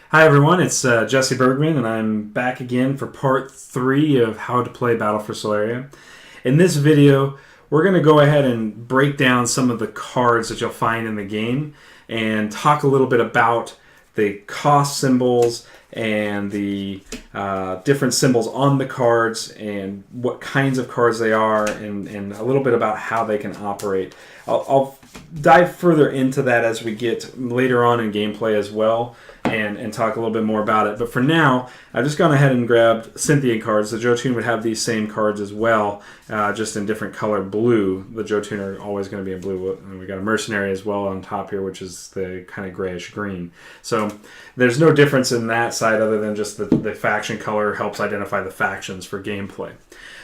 Hi everyone, it's Jesse Bergman, and I'm back again for part 3 of how to play Battle for Solaria. In this video, we're going to go ahead and break down some of the cards that you'll find in the game and talk a little bit about the cost symbols and the different symbols on the cards and what kinds of cards they are and a little bit about how they can operate. I'll dive further into that as we get later on in gameplay as well and talk a little bit more about it. But for now, I've just gone ahead and grabbed Cynthia cards. The Jotun would have these same cards as well, just in different color blue. The Jotun are always going to be in blue. And we got a Mercenary as well on top here, which is the kind of grayish green. So there's no difference in that side other than just the faction color helps identify the factions for gameplay.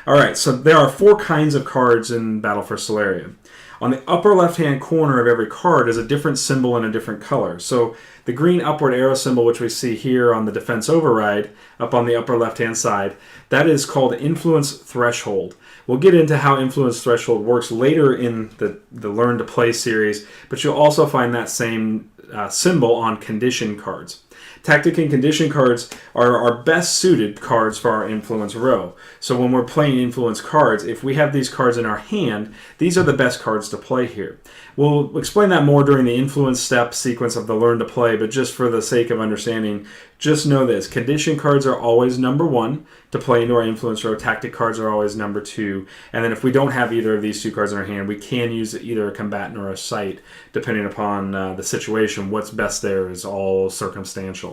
Alright, so there are 4 kinds of cards in Battle for Solaria. On the upper left-hand corner of every card is a different symbol in a different color. So the green upward arrow symbol, which we see here on the defense override, up on the upper left-hand side, that is called Influence Threshold. We'll get into how Influence Threshold works later in the Learn to Play series, but you'll also find that same symbol on condition cards. Tactic and condition cards are our best suited cards for our influence row. So when we're playing influence cards, if we have these cards in our hand, these are the best cards to play here. We'll explain that more during the influence step sequence of the Learn to Play, but just for the sake of understanding, just know this. Condition cards are always number 1 to play into our influence row. Tactic cards are always number 2. And then if we don't have either of these 2 cards in our hand, we can use either a combatant or a sight, depending upon the situation. What's best there is all circumstantial.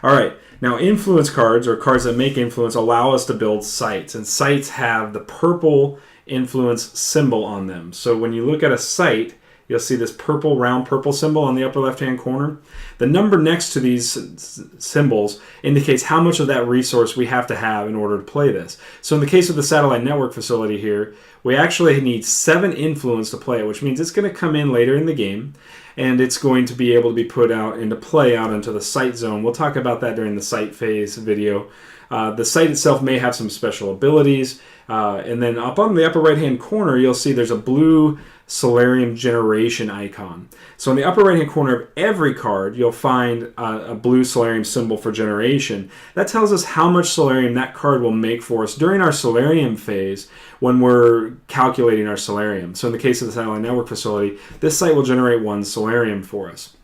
Alright, now influence cards, or cards that make influence, allow us to build sights. And sights have the purple influence symbol on them. So when you look at a sight, you'll see this purple, round purple symbol on the upper left-hand corner. The number next to these symbols indicates how much of that resource we have to have in order to play this. So in the case of the satellite network facility here, we actually need 7 influence to play it, which means it's going to come in later in the game, and it's going to be able to be put out into play out into the sight zone. We'll talk about that during the sight phase video. The sight itself may have some special abilities, and then up on the upper right-hand corner, you'll see there's a blue solarium generation icon. So in the upper right-hand corner of every card, you'll find a blue solarium symbol for generation. That tells us how much solarium that card will make for us during our solarium phase when we're calculating our solarium. So in the case of the satellite network facility, this site will generate 1 solarium for us.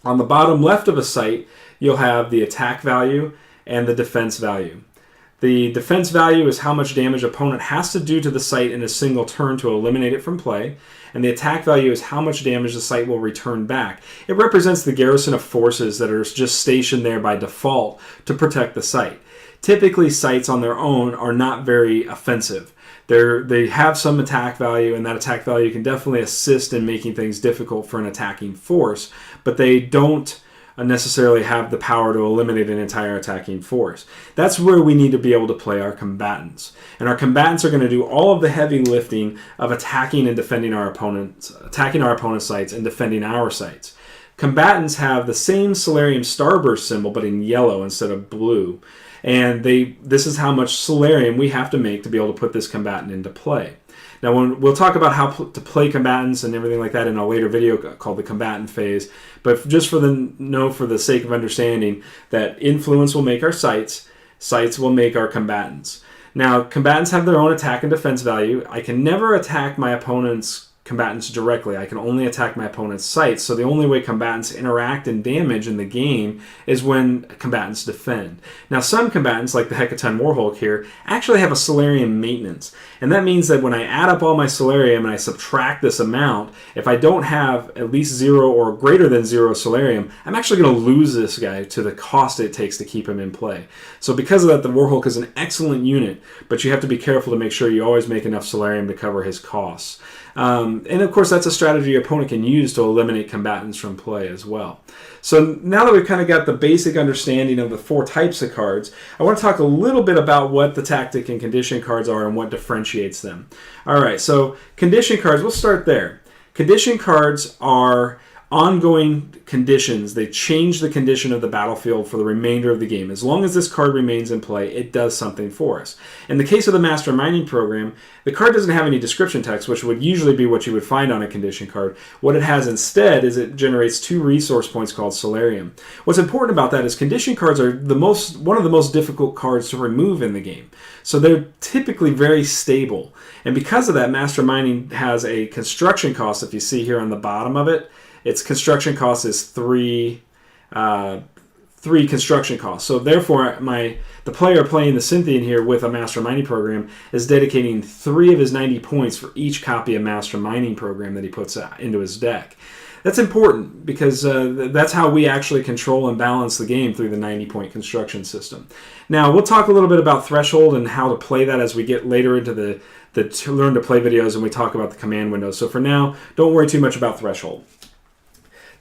On the bottom left of a site, you'll have the attack value and the defense value. The defense value is how much damage an opponent has to do to the site in a single turn to eliminate it from play, and the attack value is how much damage the site will return back. It represents the garrison of forces that are just stationed there by default to protect the site. Typically, sites on their own are not very offensive. They have some attack value, and that attack value can definitely assist in making things difficult for an attacking force, but they don't necessarily have the power to eliminate an entire attacking force. That's where we need to be able to play our combatants. And our combatants are going to do all of the heavy lifting of attacking and defending our opponent's sites and defending our sites. Combatants have the same Solarium Starburst symbol, but in yellow instead of blue. And this is how much Solarium we have to make to be able to put this combatant into play. Now, we'll talk about how to play combatants and everything like that in a later video called the combatant phase. But just for the sake of understanding, that influence will make our sights, sights will make our combatants. Now, combatants have their own attack and defense value. I can never attack my opponent's combatants directly. I can only attack my opponent's sites. So the only way combatants interact and damage in the game is when combatants defend. Now, some combatants, like the Hecaton Warhulk here, actually have a Solarium maintenance. And that means that when I add up all my Solarium and I subtract this amount, if I don't have at least 0 or greater than 0 Solarium, I'm actually going to lose this guy to the cost it takes to keep him in play. So because of that, the Warhulk is an excellent unit, but you have to be careful to make sure you always make enough Solarium to cover his costs. And of course, that's a strategy your opponent can use to eliminate combatants from play as well. So now that we've kind of got the basic understanding of the 4 types of cards, I want to talk a little bit about what the tactic and condition cards are and what differentiates them. All right, so condition cards, we'll start there. Condition cards are ongoing conditions. They change the condition of the battlefield for the remainder of the game. As long as this card remains in play, it does something for us. In the case of the Master Mining Program, the card doesn't have any description text, which would usually be what you would find on a condition card. What it has instead is it generates 2 resource points called solarium. What's important about that is condition cards are one of the most difficult cards to remove in the game. So they're typically very stable. And because of that, Master Mining has a construction cost, if you see here on the bottom of it, its construction cost is 3 construction costs. So therefore, the player playing the Cynthian here with a Master Mining Program is dedicating 3 of his 90 points for each copy of Master Mining Program that he puts into his deck. That's important because that's how we actually control and balance the game through the 90-point construction system. Now, we'll talk a little bit about Threshold and how to play that as we get later into the Learn to Play videos and we talk about the command windows. So for now, don't worry too much about Threshold.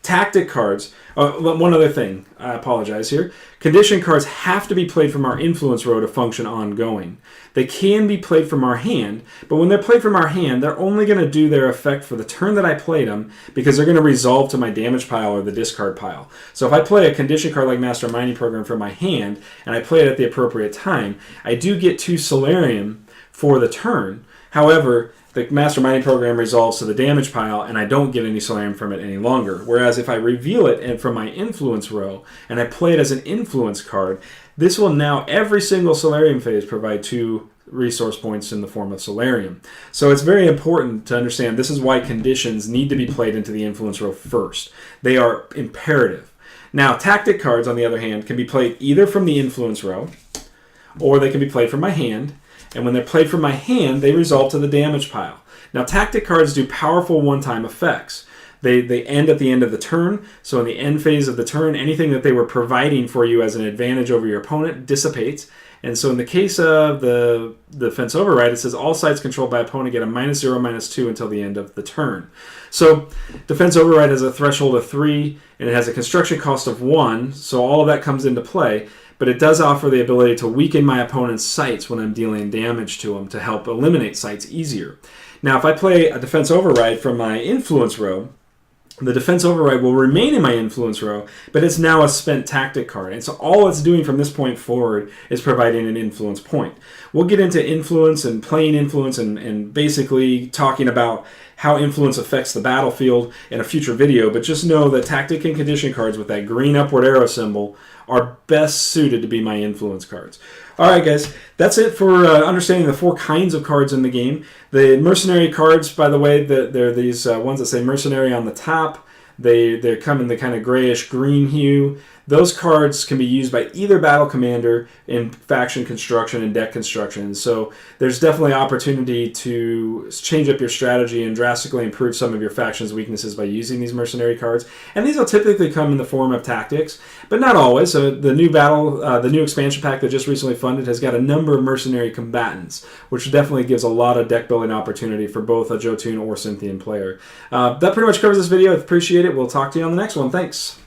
Tactic cards. One other thing, I apologize here. Condition cards have to be played from our influence row to function ongoing. They can be played from our hand, but when they're played from our hand, they're only going to do their effect for the turn that I played them because they're going to resolve to my damage pile or the discard pile. So if I play a condition card like Master Mining Program from my hand and I play it at the appropriate time, I do get 2 solarium for the turn. However, the Master Mining Program resolves to the damage pile, and I don't get any solarium from it any longer. Whereas if I reveal it and from my influence row, and I play it as an influence card, this will now, every single solarium phase, provide 2 resource points in the form of solarium. So it's very important to understand this is why conditions need to be played into the influence row first. They are imperative. Now, tactic cards, on the other hand, can be played either from the influence row, or they can be played from my hand. And when they're played from my hand, they resolve to the damage pile. Now, tactic cards do powerful one-time effects. They end at the end of the turn. So in the end phase of the turn, anything that they were providing for you as an advantage over your opponent dissipates. And so in the case of the Defense Override, it says all sites controlled by opponent get a -0, -2 until the end of the turn. So Defense Override has a threshold of 3, and it has a construction cost of 1. So all of that comes into play. But it does offer the ability to weaken my opponent's sites when I'm dealing damage to them to help eliminate sites easier. Now, if I play a Defense Override from my influence row, the Defense Override will remain in my influence row, but it's now a spent tactic card. And so all it's doing from this point forward is providing an influence point. We'll get into influence and playing influence and basically talking about how influence affects the battlefield in a future video, but just know that tactic and condition cards with that green upward arrow symbol are best suited to be my influence cards. Alright guys, that's it for understanding the 4 kinds of cards in the game. The Mercenary cards, by the way, they're these ones that say Mercenary on the top. They come in the kind of grayish green hue. Those cards can be used by either battle commander in faction construction and deck construction. So there's definitely opportunity to change up your strategy and drastically improve some of your faction's weaknesses by using these Mercenary cards. And these will typically come in the form of tactics, but not always. So the new expansion pack that just recently funded has got a number of Mercenary Combatants, which definitely gives a lot of deck building opportunity for both a Jotun or Cynthian player. That pretty much covers this video. I appreciate it. We'll talk to you on the next one. Thanks.